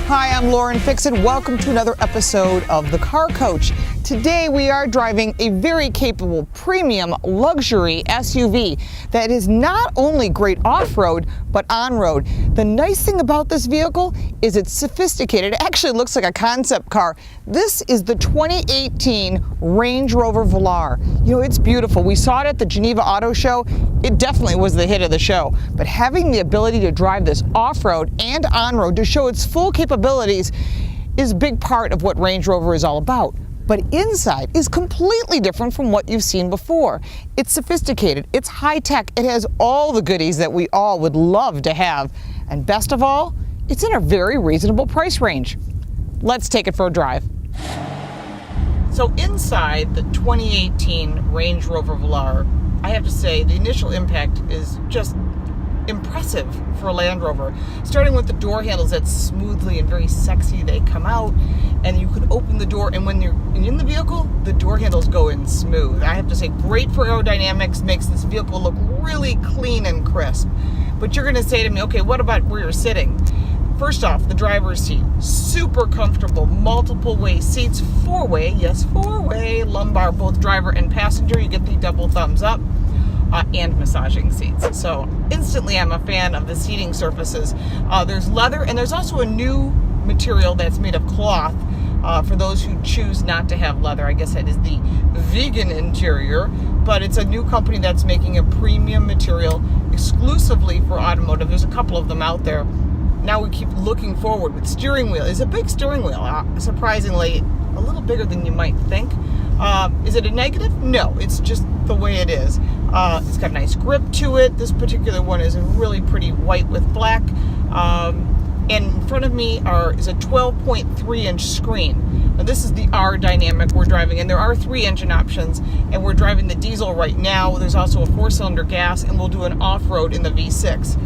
Hi, I'm Lauren Fixit. Welcome to another episode of The Car Coach. Today we are driving a very capable premium luxury SUV that is not only great off-road, but on-road. The nice thing about this vehicle is it's sophisticated. It actually looks like a concept car. This is the 2018 Range Rover Velar. You know, it's beautiful. We saw it at the Geneva Auto Show. It definitely was the hit of the show. But having the ability to drive this off-road and on-road to show its full capabilities is a big part of what Range Rover is all about. But inside is completely different from what you've seen before. It's sophisticated, it's high-tech, it has all the goodies that we all would love to have. And best of all, it's in a very reasonable price range. Let's take it for a drive. So inside the 2018 Range Rover Velar, I have to say the initial impact is just impressive for a Land Rover. Starting with the door handles that smoothly and very sexy they come out, and you can open the door, and when you're in the vehicle, the door handles go in smooth. I have to say, great for aerodynamics, makes this vehicle look really clean and crisp. But you're going to say to me, okay, what about where you're sitting? First off, the driver's seat, super comfortable, multiple way seats, four-way, yes, four-way lumbar, both driver and passenger. You get the double thumbs up. And massaging seats. So instantly I'm a fan of the seating surfaces. There's leather, and there's also a new material that's made of cloth for those who choose not to have leather. I guess that is the vegan interior, but it's a new company that's making a premium material exclusively for automotive. There's a couple of them out there. Now we keep looking forward with steering wheel. It's a big steering wheel, surprisingly, a little bigger than you might think. Is it a negative? No, it's just the way it is. It's got a nice grip to it. This particular one is really pretty white with black. And in front of me is a 12.3-inch screen. Now this is the R Dynamic we're driving, and there are 3 engine options, and we're driving the diesel right now. There's also a 4-cylinder gas, and we'll do an off-road in the V6.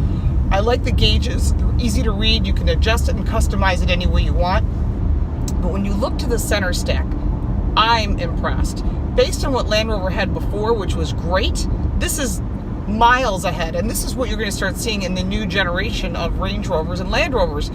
I like the gauges. They're easy to read. You can adjust it and customize it any way you want. But when you look to the center stack, I'm impressed. Based on what Land Rover had before, which was great, this is miles ahead, and this is what you're going to start seeing in the new generation of Range Rovers and Land Rovers.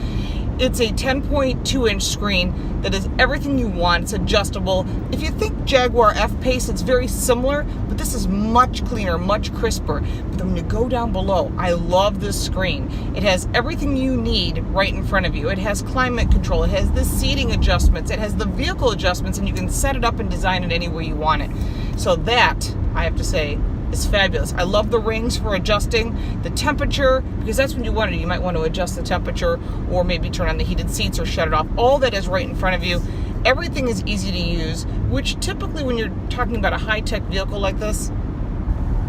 It's a 10.2-inch screen that is everything you want. It's adjustable. If you think Jaguar F-Pace, it's very similar, but this is much cleaner, much crisper. But then when you go down below, I love this screen. It has everything you need right in front of you. It has climate control. It has the seating adjustments. It has the vehicle adjustments, and you can set it up and design it any way you want it. So that, I have to say, is fabulous. I love the rings for adjusting the temperature, because that's when you want it. You might want to adjust the temperature, or maybe turn on the heated seats or shut it off. All that is right in front of you. Everything is easy to use, which typically when you're talking about a high-tech vehicle like this,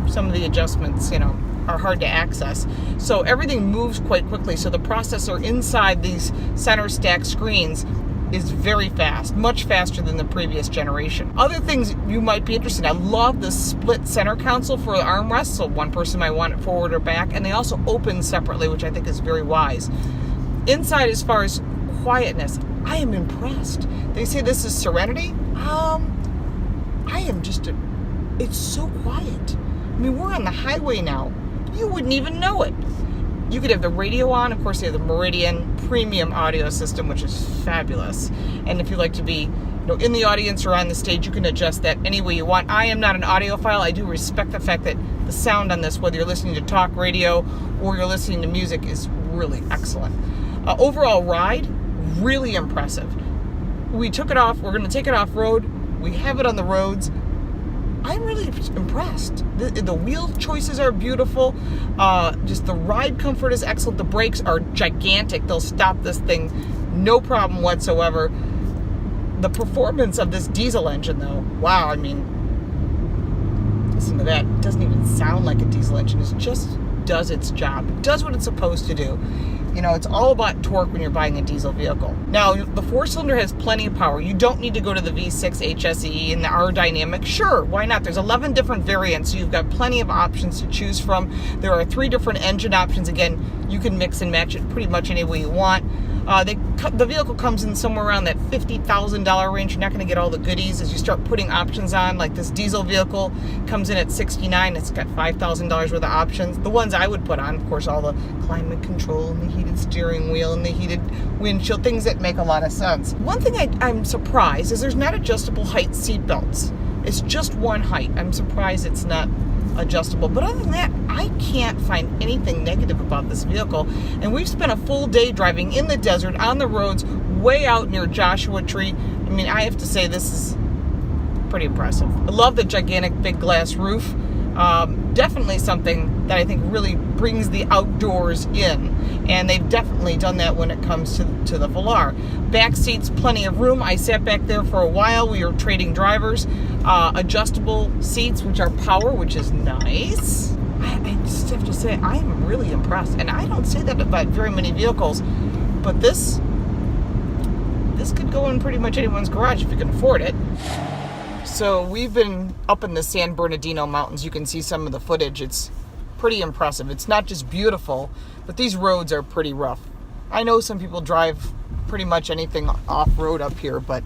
some of the adjustments, are hard to access. So everything moves quite quickly. So the processor inside these center stack screens is very fast, much faster than the previous generation. Other things you might be interested in, I love the split center console for the armrests, so one person might want it forward or back, and they also open separately, which I think is very wise. Inside, as far as quietness, I am impressed. They say this is Serenity. It's so quiet. I mean, we're on the highway now. You wouldn't even know it. You could have the radio on. Of course, they have the Meridian premium audio system, which is fabulous. And if you like to be in the audience or on the stage, you can adjust that any way you want. I am not an audiophile. I do respect the fact that the sound on this, whether you're listening to talk radio or you're listening to music, is really excellent. Overall ride, really impressive. We took it off. We're going to take it off-road. We have it on the roads. I'm really impressed. The wheel choices are beautiful. Just the ride comfort is excellent. The brakes are gigantic. They'll stop this thing no problem whatsoever. The performance of this diesel engine, though, wow, I mean, listen to that. It doesn't even sound like a diesel engine. It just does its job. It does what it's supposed to do. It's all about torque when you're buying a diesel vehicle. Now, the 4-cylinder has plenty of power. You don't need to go to the V6 HSE and the R Dynamic. Sure, why not? There's 11 different variants, so you've got plenty of options to choose from. There are 3 different engine options. Again, you can mix and match it pretty much any way you want. The vehicle comes in somewhere around that $50,000 range. You're not going to get all the goodies as you start putting options on. Like this diesel vehicle comes in at $69,000. It's got $5,000 worth of options. The ones I would put on, of course, all the climate control and the heated steering wheel and the heated windshield, things that make a lot of sense. One thing I'm surprised is there's not adjustable height seat belts. It's just one height. I'm surprised it's not adjustable. But other than that, I can't find anything negative about this vehicle. And we've spent a full day driving in the desert, on the roads, way out near Joshua Tree. I mean, I have to say this is pretty impressive. I love the gigantic big glass roof. Definitely something that I think really brings the outdoors in. And they've definitely done that when it comes to the Velar. Back seats, plenty of room. I sat back there for a while. We were trading drivers. Adjustable seats, which are power, which is nice. I just have to say, I am really impressed. And I don't say that about very many vehicles, but this could go in pretty much anyone's garage if you can afford it. So we've been up in the San Bernardino Mountains. You can see some of the footage. It's pretty impressive. It's not just beautiful, but these roads are pretty rough. I know some people drive pretty much anything off-road up here, but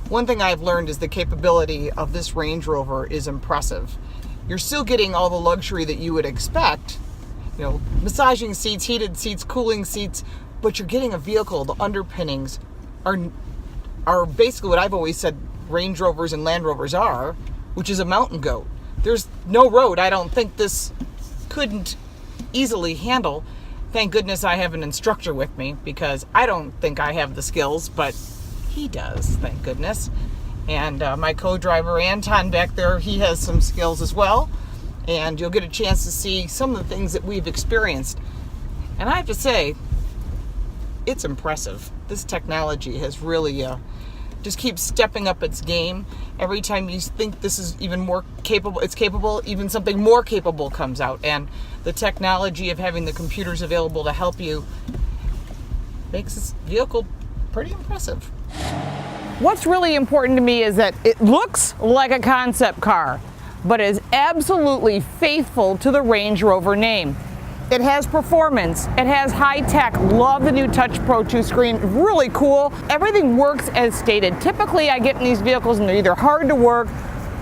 one thing I've learned is the capability of this Range Rover is impressive. You're still getting all the luxury that you would expect, you know, massaging seats, heated seats, cooling seats, but you're getting a vehicle. The underpinnings are basically what I've always said Range Rovers and Land Rovers are, which is a mountain goat. There's no road I don't think this couldn't easily handle. Thank goodness I have an instructor with me, because I don't think I have the skills, but he does, thank goodness. And my co-driver Anton back there, he has some skills as well. And you'll get a chance to see some of the things that we've experienced. And I have to say, it's impressive. This technology has really just keeps stepping up its game. Every time you think this is even more capable, it's capable, even something more capable comes out. And the technology of having the computers available to help you makes this vehicle pretty impressive. What's really important to me is that it looks like a concept car, but is absolutely faithful to the Range Rover name. It has performance, it has high tech, love the new Touch Pro 2 screen, really cool. Everything works as stated. Typically I get in these vehicles and they're either hard to work,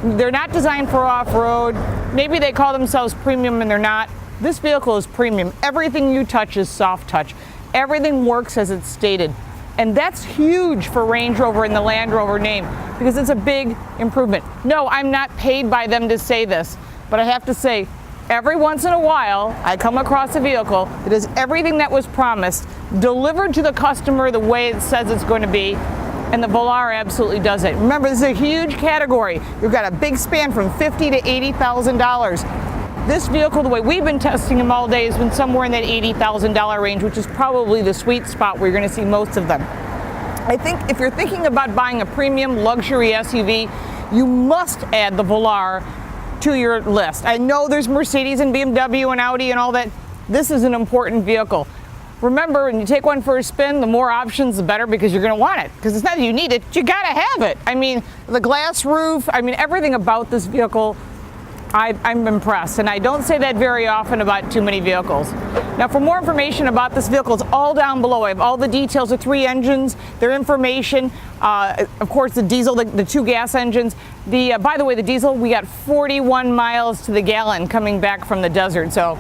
they're not designed for off-road, maybe they call themselves premium and they're not. This vehicle is premium. Everything you touch is soft touch. Everything works as it's stated. And that's huge for Range Rover and the Land Rover name, because it's a big improvement. No, I'm not paid by them to say this, but I have to say, every once in a while, I come across a vehicle that is everything that was promised, delivered to the customer the way it says it's going to be, and the Velar absolutely does it. Remember, this is a huge category. You've got a big span from $50,000 to $80,000. This vehicle, the way we've been testing them all day, has been somewhere in that $80,000 range, which is probably the sweet spot where you're going to see most of them. I think if you're thinking about buying a premium luxury SUV, you must add the Velar to your list. I know there's Mercedes and BMW and Audi and all that. This is an important vehicle. Remember, when you take one for a spin, the more options, the better, because you're going to want it. Because it's not that you need it, you got to have it. I mean, the glass roof, I mean, everything about this vehicle, I'm impressed, and I don't say that very often about too many vehicles. Now, for more information about this vehicle, it's all down below. I have all the details of 3 engines, their information, of course the diesel, the 2 gas engines. By the way, the diesel, we got 41 miles to the gallon coming back from the desert, so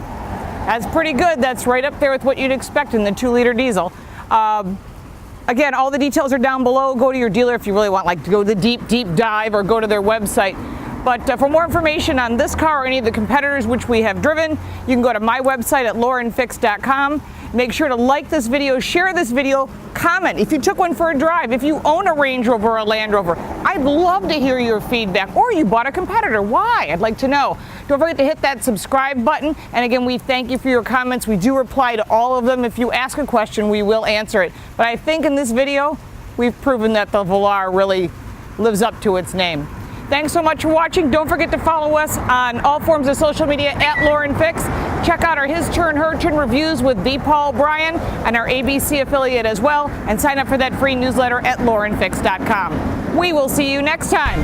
that's pretty good. That's right up there with what you'd expect in the 2-liter diesel. Again, all the details are down below. Go to your dealer if you really want, like, to go the deep dive, or go to their website. But for more information on this car or any of the competitors which we have driven, you can go to my website at laurenfix.com. Make sure to like this video, share this video, comment if you took one for a drive, if you own a Range Rover or a Land Rover. I'd love to hear your feedback, or you bought a competitor. Why? I'd like to know. Don't forget to hit that subscribe button. And again, we thank you for your comments. We do reply to all of them. If you ask a question, we will answer it. But I think in this video, we've proven that the Velar really lives up to its name. Thanks so much for watching. Don't forget to follow us on all forms of social media at Lauren Fix. Check out our His Turn, Her Turn reviews with B. Paul Bryan and our ABC affiliate as well. And sign up for that free newsletter at laurenfix.com. We will see you next time.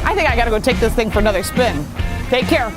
I think I got to go take this thing for another spin. Take care.